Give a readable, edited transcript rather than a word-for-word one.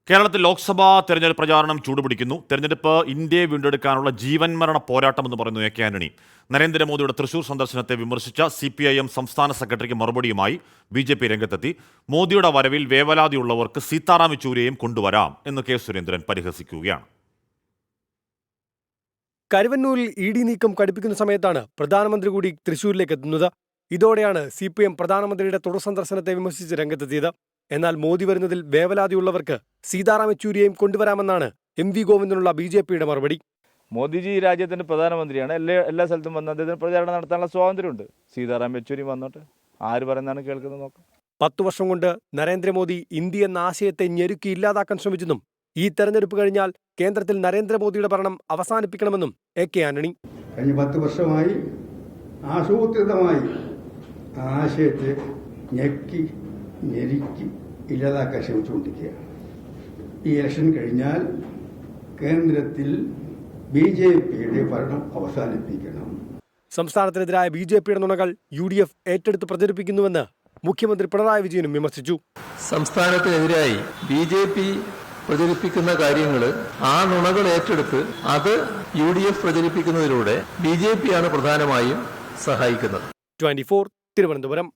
കേരളത്തിൽ ലോക്സഭാ തെരഞ്ഞെടുപ്പ് പ്രചാരണം ചൂടുപിടിക്കുന്നു. തെരഞ്ഞെടുപ്പ് ഇന്ത്യയെ വീണ്ടെടുക്കാനുള്ള ജീവൻ മരണ പോരാട്ടമെന്ന് പറയുന്നു എ കെ ആന്റണി. നരേന്ദ്രമോദിയുടെ തൃശൂർ സന്ദർശനത്തെ വിമർശിച്ച CPIM സംസ്ഥാന സെക്രട്ടറിക്ക് മറുപടിയുമായി BJP രംഗത്തെത്തി. മോദിയുടെ വരവിൽ വേവലാതിയുള്ളവർക്ക് സീതാറാം യെച്ചൂരിയെയും കൊണ്ടുവരാം എന്ന് കെ സുരേന്ദ്രൻ പരിഹസിക്കുകയാണ്. കരുവന്നൂരിൽ ED നീക്കം കടുപ്പിക്കുന്ന സമയത്താണ് പ്രധാനമന്ത്രി കൂടി തൃശൂരിലേക്ക് എത്തുന്നത്. ഇതോടെയാണ് CPM പ്രധാനമന്ത്രിയുടെ തുടർ സന്ദർശനത്തെ വിമർശിച്ച് രംഗത്തെത്തിയത്. എന്നാൽ മോദി വരുന്നതിൽ വേവലാതിയുള്ളവർക്ക് സീതാറാം യെച്ചൂരിയെയും കൊണ്ടുവരാമെന്നാണ് MV ഗോവിന്ദനുള്ള BJPയുടെ മറുപടി. മോദിജി ഈ രാജ്യത്തിൻ്റെ പ്രധാനമന്ത്രിയാണ്. എല്ലാ സ്ഥലത്തും വന്ന് അദ്ദേഹത്തിന് പ്രചാരണം നടത്താനുള്ള സ്വാതന്ത്ര്യമുണ്ട്. സീതാറാം യെച്ചൂരി വന്നോട്ടെ, ആര് പറയുന്നതാണ് കേൾക്കുന്നത് നോക്കാം. 10 വർഷം കൊണ്ട് നരേന്ദ്രമോദി ഇന്ത്യ എന്ന ആശയത്തെ ഞെരുക്കി ഇല്ലാതാക്കാൻ ശ്രമിച്ചെന്നും ഈ തെരഞ്ഞെടുപ്പ് കഴിഞ്ഞാൽ കേന്ദ്രത്തിൽ നരേന്ദ്രമോദിയുടെ ഭരണം അവസാനിപ്പിക്കണമെന്നും എ കെ ആന്റണി. കഴിഞ്ഞ 10 വർഷമായി ആസൂത്രിതമായി ആശയത്തെ ഞെരുക്കി ഇല്ലാതാക്കാൻ ശ്രമിച്ചുകൊണ്ടിരിക്കുകയാണ്. ഈ ഇലക്ഷൻ കഴിഞ്ഞാൽ കേന്ദ്രത്തിൽ BJPയുടെ ഭരണം അവസാനിപ്പിക്കണം. സംസ്ഥാനത്തിനെതിരായ BJPയുടെ നുണകൾ UDF ഏറ്റെടുത്ത് പ്രചരിപ്പിക്കുന്നുവെന്ന് മുഖ്യമന്ത്രി പിണറായി വിജയനും വിമർശിച്ചു. സംസ്ഥാനത്തിനെതിരായി BJP പ്രചരിപ്പിക്കുന്ന കാര്യങ്ങൾ, ആ നുണകൾ ഏറ്റെടുത്ത് അത് UDF പ്രചരിപ്പിക്കുന്നതിലൂടെ BJPയാണ് പ്രധാനമായും സഹായിക്കുന്നത്. 24 തിരുവനന്തപുരം.